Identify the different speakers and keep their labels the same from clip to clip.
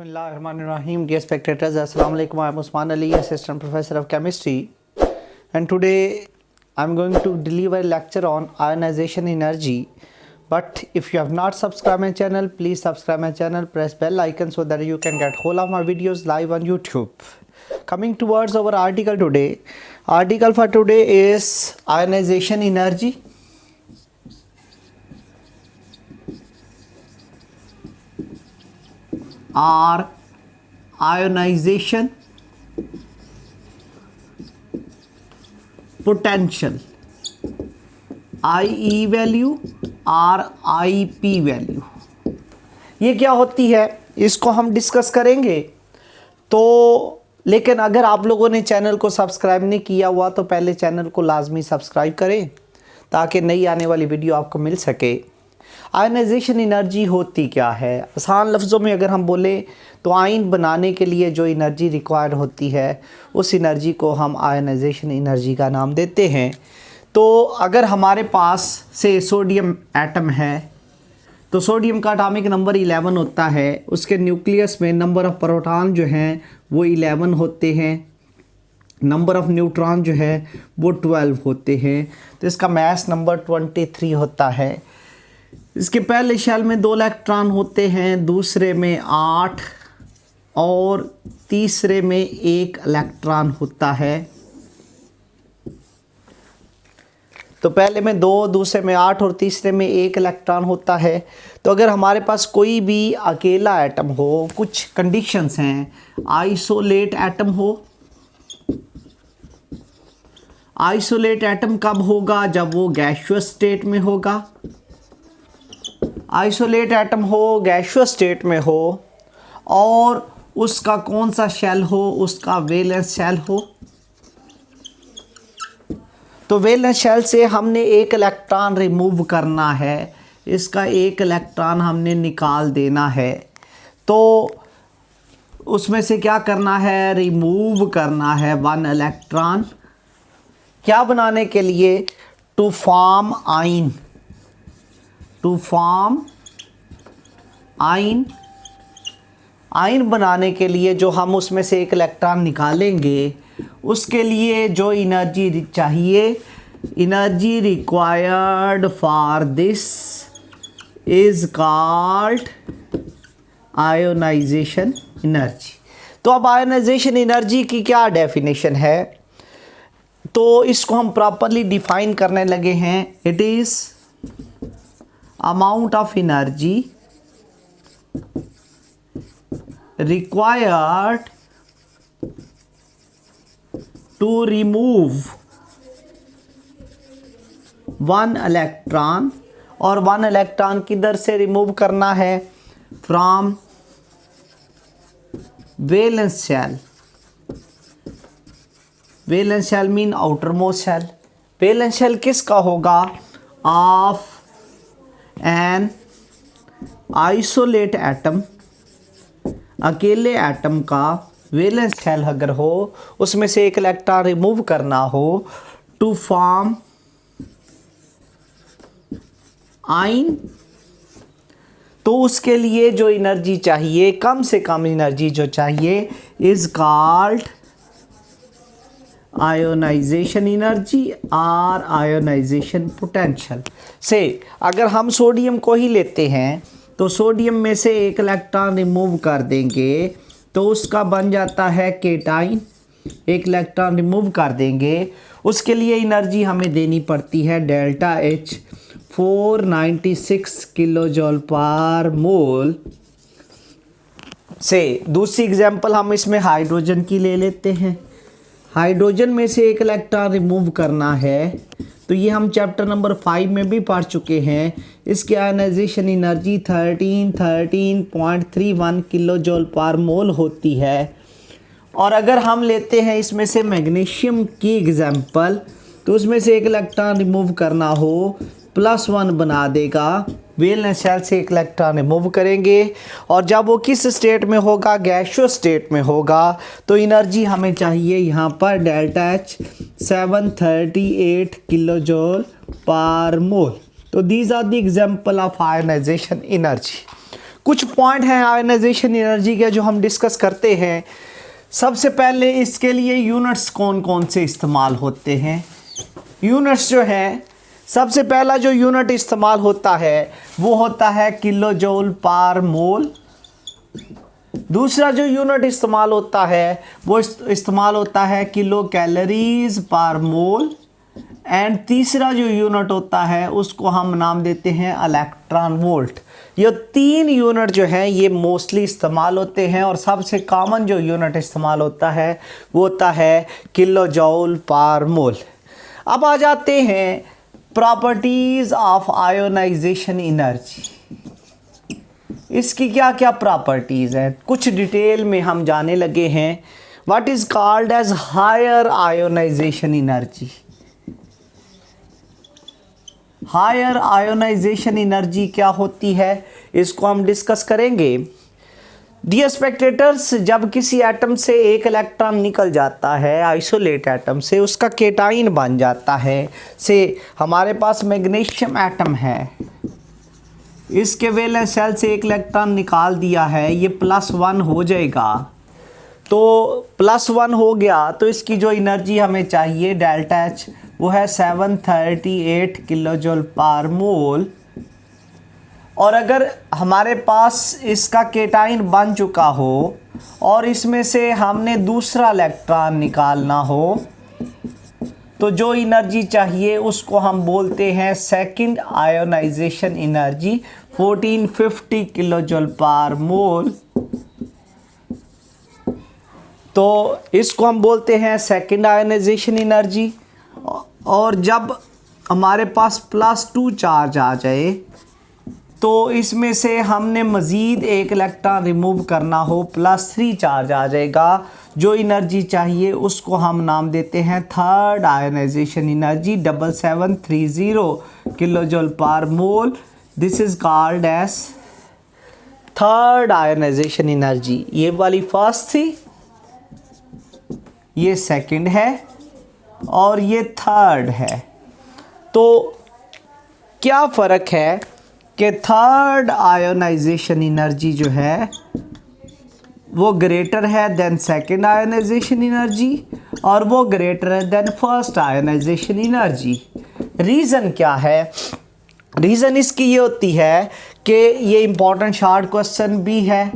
Speaker 1: Bismillahirrahmanirrahim. Dear spectators, Assalamu alaikum. I am Usman Ali, Assistant Professor of Chemistry, and today I am going to deliver a lecture on ionization energy. But if you have not subscribed my channel, please subscribe my channel, press bell icon so that you can get whole of my videos live on YouTube. Coming towards our article today, article for today is ionization energy. Or ionization potential, IE value और IP value, ये क्या होती है इसको हम discuss करेंगे। तो लेकिन अगर आप लोगों ने चैनल को सब्सक्राइब नहीं किया हुआ तो पहले चैनल को लाजमी सब्सक्राइब करें ताकि नई आने वाली वीडियो आपको मिल सके। आयनाइजेशन एनर्जी होती क्या है? आसान लफ्ज़ों में अगर हम बोले तो आयन बनाने के लिए जो एनर्जी रिक्वायर होती है उस एनर्जी को हम आयनाइजेशन एनर्जी का नाम देते हैं। तो अगर हमारे पास से सोडियम एटम है तो सोडियम का एटॉमिक नंबर 11 होता है, उसके न्यूक्लियस में नंबर ऑफ़ प्रोटॉन जो हैं वो 11 होते हैं, नंबर ऑफ़ न्यूट्रॉन जो है वो 12 होते हैं, तो इसका मास नंबर 23 होता है। इसके पहले शेल में 2 इलेक्ट्रॉन होते हैं, दूसरे में 8 और तीसरे में 1 इलेक्ट्रॉन होता है। तो पहले में 2, दूसरे में 8 और तीसरे में 1 इलेक्ट्रॉन होता है। तो अगर हमारे पास कोई भी अकेला एटम हो, कुछ कंडीशंस हैं, आइसोलेट एटम हो। आइसोलेट एटम कब होगा? जब वो गैसियस स्टेट में होगा। आइसोलेट एटम हो, गैसियस स्टेट में हो और उसका कौन सा शेल हो? उसका वैलेंस शेल हो। तो वैलेंस शेल से हमने 1 इलेक्ट्रॉन रिमूव करना है, इसका 1 इलेक्ट्रॉन हमने निकाल देना है। तो उसमें से क्या करना है? रिमूव करना है 1 इलेक्ट्रॉन। क्या बनाने के लिए? To form ion. To form ion. Ion बनाने के लिए जो हम उसमें से 1 इलेक्ट्रॉन निकालेंगे उसके लिए जो एनर्जी चाहिए, energy required for this is called ionisation energy. तो अब आयोनाइजेशन एनर्जी की क्या डेफिनेशन है? तो इसको हम प्रॉपरली डिफाइन करने लगे हैं। It is amount of energy required to remove 1 electron, और 1 इलेक्ट्रॉन किधर से रिमूव करना है? From valence shell. Valence shell mean outermost shell. Valence shell किसका होगा? Of an isolate atom. अकेले एटम का वैलेंस शेल अगर हो, उसमें से 1 इलेक्ट्रॉन रिमूव करना हो टू फॉर्म आयन, तो उसके लिए जो एनर्जी चाहिए, कम से कम एनर्जी जो चाहिए, इज कॉल्ड आयोनाइजेशन एनर्जी और आयोनाइजेशन पोटेंशियल। से अगर हम सोडियम को ही लेते हैं तो सोडियम में से 1 इलेक्ट्रॉन रिमूव कर देंगे तो उसका बन जाता है केटाइन। 1 इलेक्ट्रॉन रिमूव कर देंगे, उसके लिए एनर्जी हमें देनी पड़ती है delta H 496 kilo joule per मोल। से दूसरी एग्जांपल हम इसमें हाइड्रोजन की ले लेते हैं। हाइड्रोजन में से 1 इलेक्ट्रॉन रिमूव करना है, तो ये हम चैप्टर नंबर 5 में भी पढ़ चुके हैं। इसकी ionization energy 13.31 kilo joule per मोल होती है। और अगर हम लेते हैं इसमें से मैग्नीशियम की एग्जांपल, तो उसमें से 1 इलेक्ट्रॉन रिमूव करना हो, +1 बना देगा। वैलेंस शेल से 1 इलेक्ट्रॉन रिमूव करेंगे और जब वो किस स्टेट में होगा? गैसियस स्टेट में होगा। तो एनर्जी हमें चाहिए यहाँ पर delta H 738 kilo joule per mole. तो these are the example of ionization energy. कुछ पॉइंट हैं आयोनाइजेशन एनर्जी के जो हम डिस्कस करते हैं। सबसे पहले इसके लिए यूनिट्स कौन कौन से इस्तेमाल होते हैं। यूनिट्स जो हैं, सबसे पहला जो यूनिट इस्तेमाल होता है वो होता है किलो जूल पर मोल। दूसरा जो यूनिट इस्तेमाल होता है वो इस्तेमाल होता है किलो कैलोरीज पर मोल। एंड तीसरा जो यूनिट होता है उसको हम नाम देते हैं इलेक्ट्रॉन वोल्ट। ये 3 यूनिट जो हैं ये मोस्टली इस्तेमाल होते हैं और सबसे कॉमन जो यूनिट इस्तेमाल होता है वो होता है किलो जूल पर मोल। अब आ जाते हैं प्रॉपर्टीज़ ऑफ आयोनाइजेशन एनर्जी। इसकी क्या क्या प्रॉपर्टीज़ हैं, कुछ डिटेल में हम जाने लगे हैं। What is called as higher ionization energy. Higher ionization energy क्या होती है इसको हम डिस्कस करेंगे। डियर स्पेक्टेटर्स, जब किसी एटम से एक इलेक्ट्रॉन निकल जाता है आइसोलेट एटम से, उसका केटाइन बन जाता है। से हमारे पास मैग्नीशियम एटम है, इसके वैलेंस शेल से एक इलेक्ट्रॉन निकाल दिया है, ये +1 हो जाएगा। तो +1 हो गया तो इसकी जो एनर्जी हमें चाहिए डेल्टा H वो है 738 किलो जूल पर मोल। और अगर हमारे पास इसका केटाइन बन चुका हो और इसमें से हमने दूसरा इलेक्ट्रॉन निकालना हो तो जो एनर्जी चाहिए उसको हम बोलते हैं second ionisation energy 1450 kilo joule per mole. तो इसको हम बोलते हैं सेकंड आयोनाइजेशन एनर्जी। और जब हमारे पास +2 चार्ज आ जाए तो इसमें से हमने मज़ीद एक इलेक्ट्रॉन रिमूव करना हो, +3 चार्ज आ जाएगा। जो एनर्जी चाहिए उसको हम नाम देते हैं third ionization energy 7730 kilo joule per mole. This is called as third ionization energy. ये वाली फर्स्ट थी, ये सेकंड है और ये थर्ड है। तो क्या फ़र्क है कि थर्ड आयोनाइजेशन एनर्जी जो है वो ग्रेटर है देन सेकंड आयोनाइजेशन एनर्जी और वो ग्रेटर है than first ionization energy. Reason क्या है? रीज़न इसकी ये होती है कि ये इम्पॉर्टेंट शॉर्ट क्वेश्चन भी है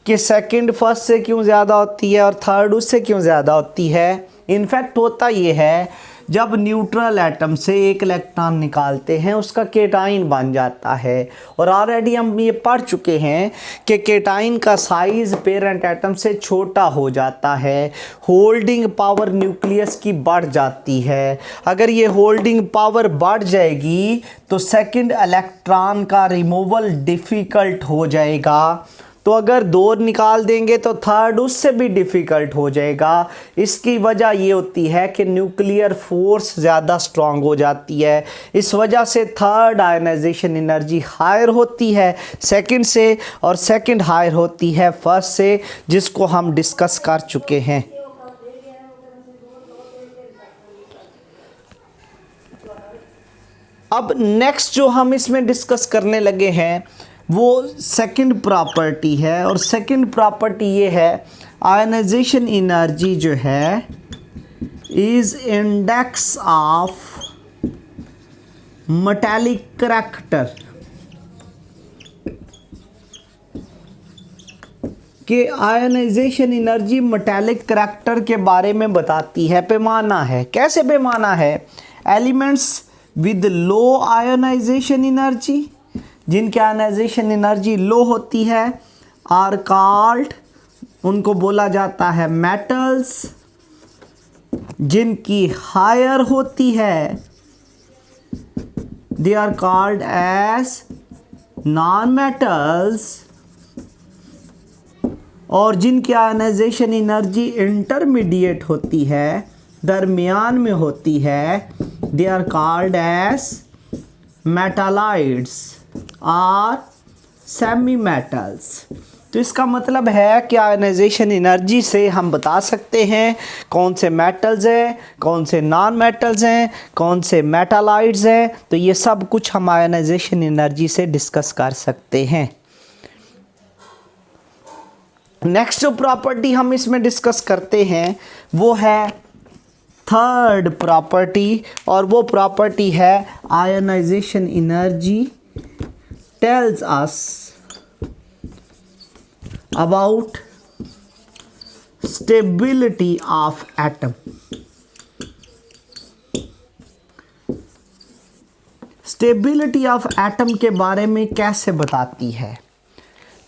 Speaker 1: कि सेकंड फर्स्ट से क्यों ज़्यादा होती है और थर्ड उससे क्यों ज़्यादा होती है। इनफैक्ट होता ये है जब न्यूट्रल एटम से एक इलेक्ट्रॉन निकालते हैं उसका केटाइन बन जाता है। और ऑलरेडी हम ये पढ़ चुके हैं कि केटाइन का साइज़ पेरेंट एटम से छोटा हो जाता है, होल्डिंग पावर न्यूक्लियस की बढ़ जाती है। अगर ये होल्डिंग पावर बढ़ जाएगी तो सेकंड इलेक्ट्रॉन का रिमूवल डिफ़िकल्ट हो जाएगा। तो अगर 2 निकाल देंगे तो थर्ड उससे भी डिफ़िकल्ट हो जाएगा। इसकी वजह ये होती है कि न्यूक्लियर फोर्स ज़्यादा स्ट्रॉन्ग हो जाती है। इस वजह से थर्ड आयोनाइजेशन एनर्जी हायर होती है सेकंड से और सेकंड हायर होती है फर्स्ट से, जिसको हम डिस्कस कर चुके हैं। अब नेक्स्ट जो हम इसमें डिस्कस करने लगे हैं वो सेकंड प्रॉपर्टी है। और सेकंड प्रॉपर्टी ये है आयोनाइजेशन एनर्जी जो है is index of metallic character. कि आयोनाइजेशन एनर्जी मेटालिक करैक्टर के बारे में बताती है, पैमाना है। कैसे पैमाना है? Elements with low ionization energy, जिनकी आयोनाइजेशन एनर्जी लो होती है, आर कॉल्ड, उनको बोला जाता है मेटल्स। जिनकी हायर होती है they are called as non metals. और जिनकी आयोनाइजेशन एनर्जी इंटरमीडिएट होती है, दरमियान में होती है, दे आर कॉल्ड एज मेटालाइड्स और सेमी मेटल्स। तो इसका मतलब है कि आयोनाइजेशन एनर्जी से हम बता सकते हैं कौन से मेटल्स हैं, कौन से नॉन मेटल्स हैं, कौन से मेटालाइड्स हैं। तो ये सब कुछ हम आयोनाइजेशन एनर्जी से डिस्कस कर सकते हैं। नेक्स्ट जो प्रॉपर्टी हम इसमें डिस्कस करते हैं वो है थर्ड प्रॉपर्टी, और वो प्रॉपर्टी है ionization energy tells us about stability of atom. Stability of atom के बारे में कैसे बताती है?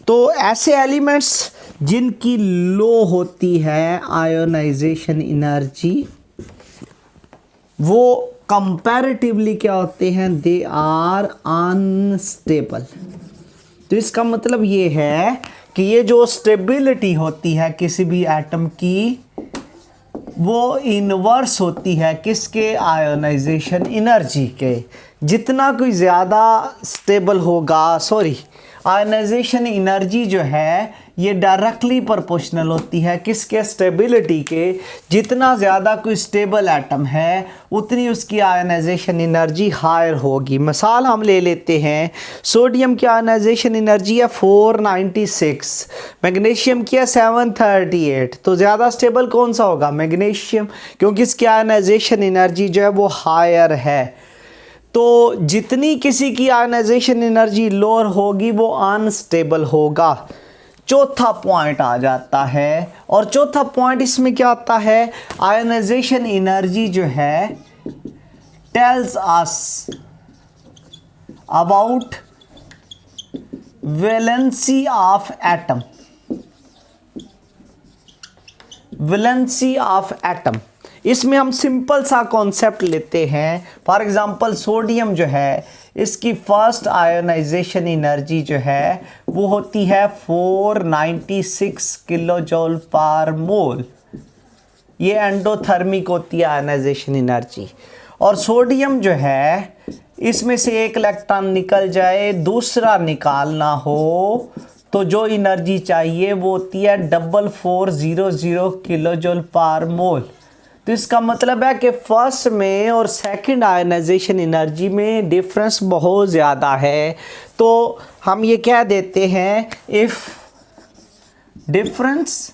Speaker 1: तो ऐसे एलिमेंट्स जिनकी लो होती है आयोनाइजेशन एनर्जी, वो कंपैरेटिवली क्या होते हैं? They are unstable. तो इसका मतलब ये है कि ये जो स्टेबिलिटी होती है किसी भी एटम की, वो इनवर्स होती है किसके? आयोनाइजेशन एनर्जी के। जितना कोई ज़्यादा स्टेबल होगा, आयोनाइजेशन एनर्जी जो है ये डायरेक्टली प्रोपोर्शनल होती है किसके? स्टेबिलिटी के। जितना ज़्यादा कोई स्टेबल एटम है उतनी उसकी आयोनाइजेशन एनर्जी हायर होगी। मिसाल हम ले लेते हैं, सोडियम की आयोनाइजेशन एनर्जी है 496, मैग्नीशियम की है 738। तो ज़्यादा स्टेबल कौन सा होगा? मैग्नीशियम, क्योंकि इसकी आयोनाइजेशन एनर्जी जो है वो हायर है। तो जितनी किसी की आयोनाइजेशन एनर्जी लोअर होगी वो अनस्टेबल होगा। चौथा पॉइंट आ जाता है, और चौथा पॉइंट इसमें क्या आता है? आयोनाइजेशन एनर्जी जो है tales us about valency of atom. Valency of atom, इसमें हम सिंपल सा कॉन्सेप्ट लेते हैं। फॉर एग्जांपल सोडियम जो है, इसकी फर्स्ट आयोनाइजेशन एनर्जी जो है वो होती है 496 किलो जूल पर मोल। ये एंडोथर्मिक होती है आयोनाइजेशन एनर्जी। और सोडियम जो है, इसमें से एक इलेक्ट्रॉन निकल जाए, दूसरा निकालना हो, तो जो एनर्जी चाहिए वो होती है 4400 किलो जूल पर मोल। तो इसका मतलब है कि फर्स्ट में और सेकंड आयोनाइजेशन एनर्जी में डिफरेंस बहुत ज़्यादा है। तो हम ये कह देते हैं, if difference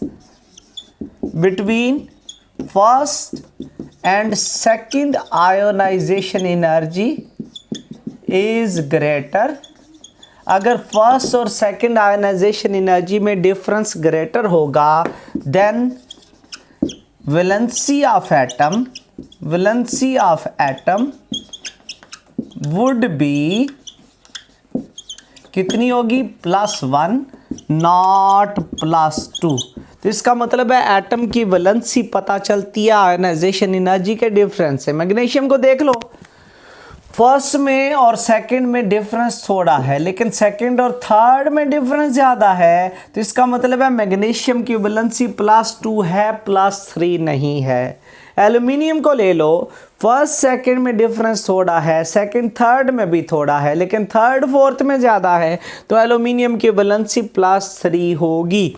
Speaker 1: between first and second ionisation energy is greater, अगर फर्स्ट और सेकंड आयोनाइजेशन एनर्जी में डिफरेंस ग्रेटर होगा, then valency of atom would be कितनी होगी? +1 नॉट +2। तो इसका मतलब है एटम की वैलेंसी पता चलती है आयोनाइजेशन एनर्जी के डिफरेंस से। मैग्नीशियम को देख लो, फर्स्ट में और सेकंड में डिफरेंस थोड़ा है, लेकिन सेकंड और थर्ड में डिफरेंस ज़्यादा है। तो इसका मतलब है मैग्नीशियम की वैलेंसी +2 है, +3 नहीं है। एल्यूमिनियम को ले लो, फर्स्ट सेकंड में डिफरेंस थोड़ा है, सेकंड थर्ड में भी थोड़ा है, लेकिन थर्ड फोर्थ में ज़्यादा है, तो एल्यूमिनियम की वैलेंसी +3 होगी।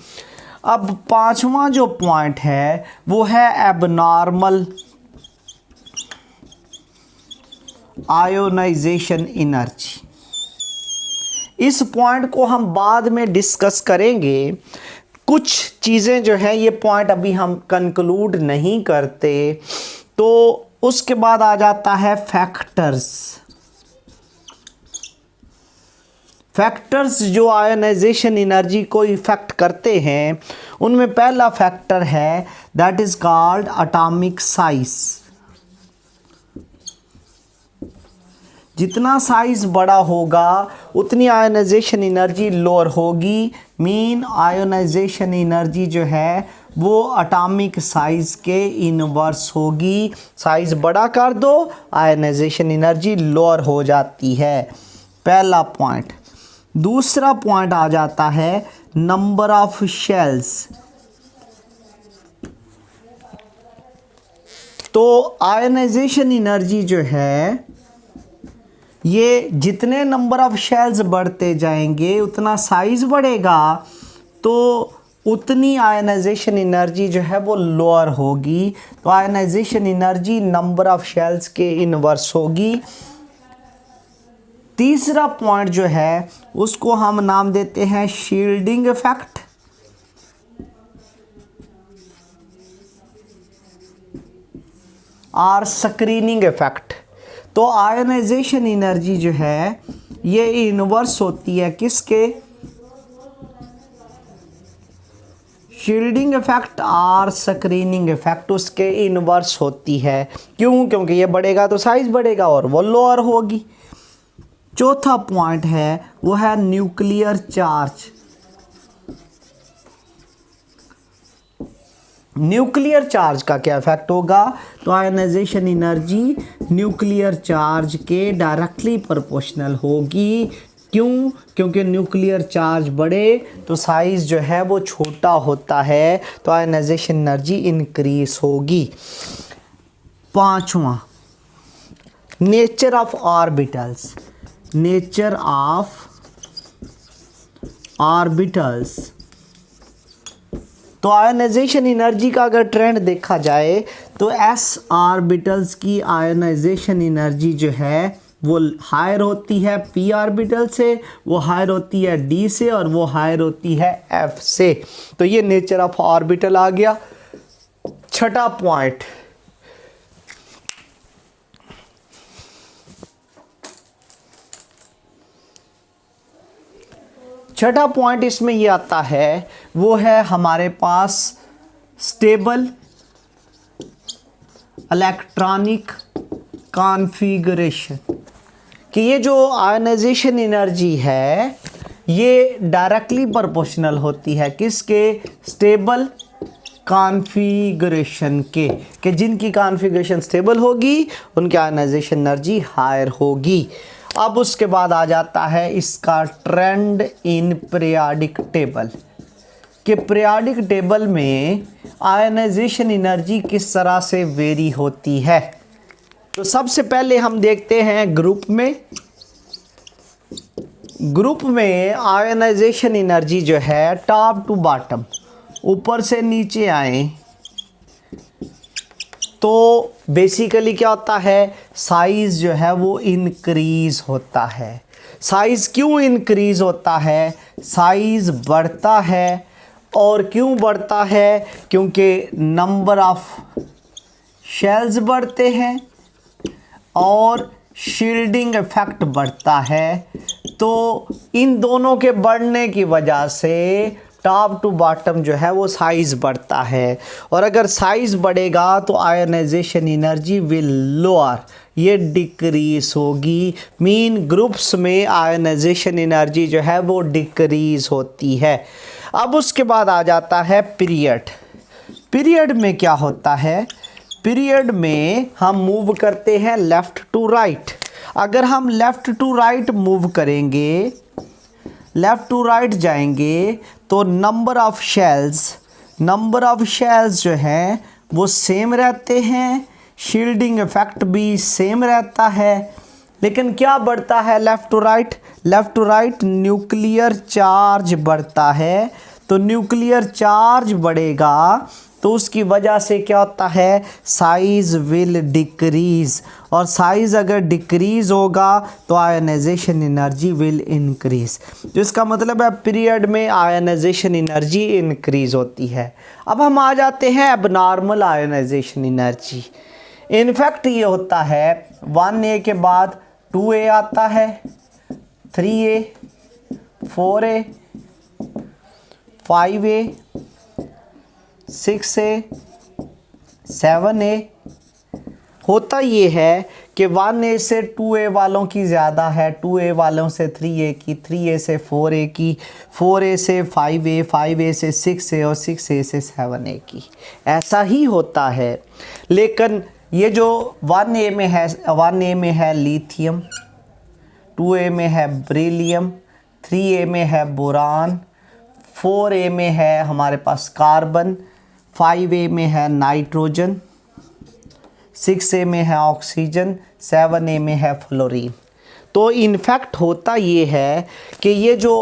Speaker 1: अब पांचवा जो पॉइंट है वो है एबनॉर्मल आयोनाइजेशन एनर्जी। इस पॉइंट को हम बाद में डिस्कस करेंगे। कुछ चीज़ें जो हैं ये पॉइंट अभी हम कंक्लूड नहीं करते। तो उसके बाद आ जाता है फैक्टर्स। फैक्टर्स जो आयोनाइजेशन एनर्जी को इफेक्ट करते हैं, उनमें पहला फैक्टर है that is called atomic size. जितना साइज बड़ा होगा उतनी आयोनाइजेशन एनर्जी लोअर होगी। मीन आयोनाइजेशन एनर्जी जो है वो एटॉमिक साइज के इनवर्स होगी। साइज बड़ा कर दो, आयोनाइजेशन एनर्जी लोअर हो जाती है। पहला पॉइंट। दूसरा पॉइंट आ जाता है नंबर ऑफ शेल्स। तो आयोनाइजेशन एनर्जी जो है ये जितने नंबर ऑफ शेल्स बढ़ते जाएंगे उतना साइज बढ़ेगा, तो उतनी आयोनाइजेशन एनर्जी जो है वो लोअर होगी। तो ionization energy number of shells के इनवर्स होगी। तीसरा पॉइंट जो है उसको हम नाम देते हैं shielding effect. Or screening effect. तो आयनाइजेशन एनर्जी जो है ये इनवर्स होती है किसके, शील्डिंग इफेक्ट और स्क्रीनिंग इफेक्ट उसके इनवर्स होती है। क्यों? क्योंकि ये बढ़ेगा तो साइज बढ़ेगा और वो लोअर होगी। चौथा पॉइंट है वो है न्यूक्लियर चार्ज। न्यूक्लियर चार्ज का क्या इफेक्ट होगा? तो आयनाइजेशन एनर्जी न्यूक्लियर चार्ज के डायरेक्टली प्रोपोर्शनल होगी। क्यों? क्योंकि न्यूक्लियर चार्ज बढ़े तो साइज जो है वो छोटा होता है, तो आयनाइजेशन एनर्जी इंक्रीज होगी। पांचवा, nature of orbitals. Nature of orbitals. तो आयनाइजेशन एनर्जी का अगर ट्रेंड देखा जाए तो एस ऑर्बिटल्स की आयनाइजेशन एनर्जी जो है वो हायर होती है पी ऑर्बिटल से, वो हायर होती है डी से, और वो हायर होती है एफ से। तो ये नेचर ऑफ ऑर्बिटल आ गया। छठा पॉइंट, छठा पॉइंट इसमें ये आता है वो है हमारे पास स्टेबल इलेक्ट्रॉनिक कॉन्फ़िगरेशन। कि ये जो आयनाइजेशन एनर्जी है ये डायरेक्टली प्रोपोर्शनल होती है किसके, स्टेबल कॉन्फ़िगरेशन के, कि जिनकी कॉन्फ़िगरेशन स्टेबल होगी उनकी आयनाइजेशन एनर्जी हायर होगी। अब उसके बाद आ जाता है इसका ट्रेंड इन पीरियोडिक टेबल, कि पीरियोडिक टेबल में आयनाइजेशन एनर्जी किस तरह से वेरी होती है। तो सबसे पहले हम देखते हैं ग्रुप में आयनाइजेशन एनर्जी जो है टॉप टू बॉटम, ऊपर से नीचे आए तो बेसिकली क्या होता है, साइज जो है वो इंक्रीज होता है। साइज क्यों इंक्रीज होता है? साइज बढ़ता है, और क्यों बढ़ता है? क्योंकि नंबर ऑफ शेल्स बढ़ते हैं और शील्डिंग इफेक्ट बढ़ता है। तो इन दोनों के बढ़ने की वजह से टॉप टू बॉटम जो है वो साइज़ बढ़ता है, और अगर साइज़ बढ़ेगा तो आयनाइजेशन एनर्जी विल लोअर, ये डिक्रीज होगी। मीन ग्रुप्स में आयनाइजेशन एनर्जी जो है वो डिक्रीज होती है। अब उसके बाद आ जाता है पीरियड। पीरियड में क्या होता है? पीरियड में हम मूव करते हैं लेफ़्ट टू राइट। अगर हम लेफ़्ट टू राइट मूव करेंगे, लेफ़्ट टू राइट जाएंगे तो नंबर ऑफ शेल्स जो हैं वो सेम रहते हैं, शील्डिंग इफेक्ट भी सेम रहता है। लेकिन क्या बढ़ता है left to right? Left to right nuclear charge बढ़ता है। तो न्यूक्लियर चार्ज बढ़ेगा तो उसकी वजह से क्या होता है, साइज़ विल डिक्रीज़, और साइज़ अगर डिक्रीज़ होगा तो आयनाइजेशन एनर्जी विल इंक्रीज़। तो इसका मतलब है पीरियड में आयनाइजेशन एनर्जी इंक्रीज़ होती है। अब हम आ जाते हैं एबनॉर्मल आयनाइजेशन एनर्जी। इनफैक्ट ये होता है 1A के बाद 2A आता है, 3A, 4A, 5A, 6A, 7A। होता ये है कि 1A से 2A वालों की ज़्यादा है, 2A वालों से 3A की, 3A से 4A की, 4A से 5A, 5A से 6A और 6A से 7A की। ऐसा ही होता है। लेकिन ये जो 1A में है लिथियम, 2A में है बेरिलियम, 3A में है बोरान, 4A में है हमारे पास कार्बन, 5A में है नाइट्रोजन, 6A में है ऑक्सीजन, 7A में है फ्लोरीन। तो इनफैक्ट होता ये है कि ये जो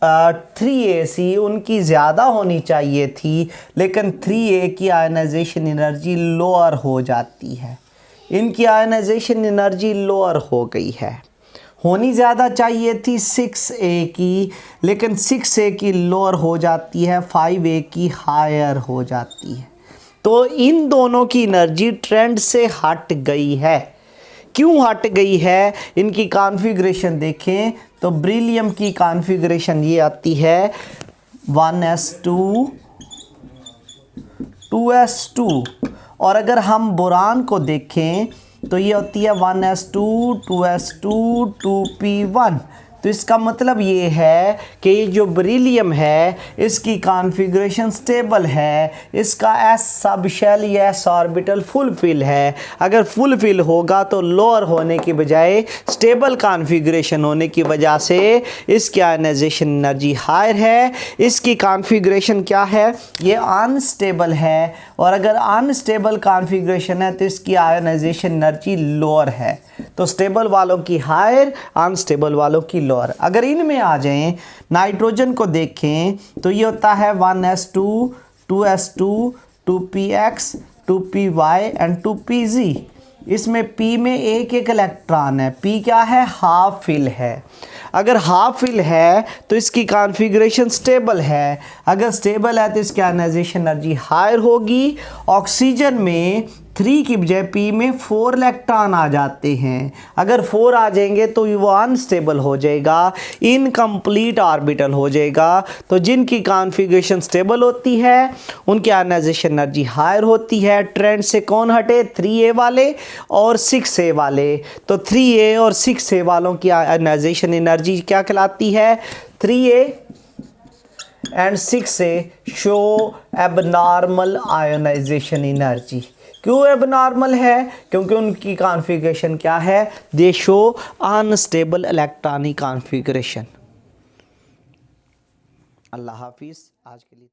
Speaker 1: 3AC उनकी ज़्यादा होनी चाहिए थी, लेकिन 3A की आयनाइजेशन एनर्जी लोअर हो जाती है। इनकी आयनाइजेशन एनर्जी लोअर हो गई है। होनी ज़्यादा चाहिए थी 6A की, लेकिन 6A की लोअर हो जाती है, 5A की हायर हो जाती है। तो इन दोनों की एनर्जी ट्रेंड से हट गई है। क्यों हट गई है? इनकी कॉन्फ़िगरेशन देखें तो बेरिलियम की कॉन्फ़िगरेशन ये आती है 1s2 2s2, और अगर हम बोरान को देखें तो ये होती है 1s2 2s2 2p1। तो इसका मतलब ये है कि ये जो बेरिलियम है इसकी कॉन्फ़िगरेशन स्टेबल है, इसका s सब शेल या s ऑर्बिटल फुलफिल है। अगर फुलफिल होगा तो लोअर होने की बजाय स्टेबल कॉन्फ़िगरेशन होने की वजह से इसकी आयनाइजेशन एनर्जी हायर है। इसकी कॉन्फ़िगरेशन क्या है? ये अनस्टेबल है, और अगर अनस्टेबल कॉन्फ़िगरेशन है तो इसकी आयनाइजेशन एनर्जी लोअर है। तो स्टेबल वालों की हायर, अनस्टेबल वालों की लोअर। अगर इनमें आ जाएं, नाइट्रोजन को देखें तो ये होता है 1s2 2s2 2px 2py and 2pz। इसमें p में एक एक इलेक्ट्रॉन है। p क्या है? हाफ फिल है। अगर हाफ फिल है तो इसकी कॉन्फ़िगरेशन स्टेबल है। अगर स्टेबल है तो इसकी आयनाइजेशन एनर्जी हायर होगी। ऑक्सीजन में 3 की बजाय p में 4 इलेक्ट्रॉन आ जाते हैं। अगर 4 आ जाएंगे तो वो अनस्टेबल हो जाएगा, इनकम्प्लीट ऑर्बिटल हो जाएगा। तो जिनकी कॉन्फ़िगरेशन स्टेबल होती है उनकी आयनाइजेशन एनर्जी हायर होती है। ट्रेंड से कौन हटे? 3a वाले और 6a वाले। तो 3a और 6a वालों की आयनाइजेशन एनर्जी क्या कहलाती है? 3a and 6a show abnormal ionisation energy. क्यों एबनॉर्मल है? क्योंकि उनकी कॉन्फ़िगरेशन क्या है? They show unstable electronic configuration. अल्लाह हाफिज़। आज के लिए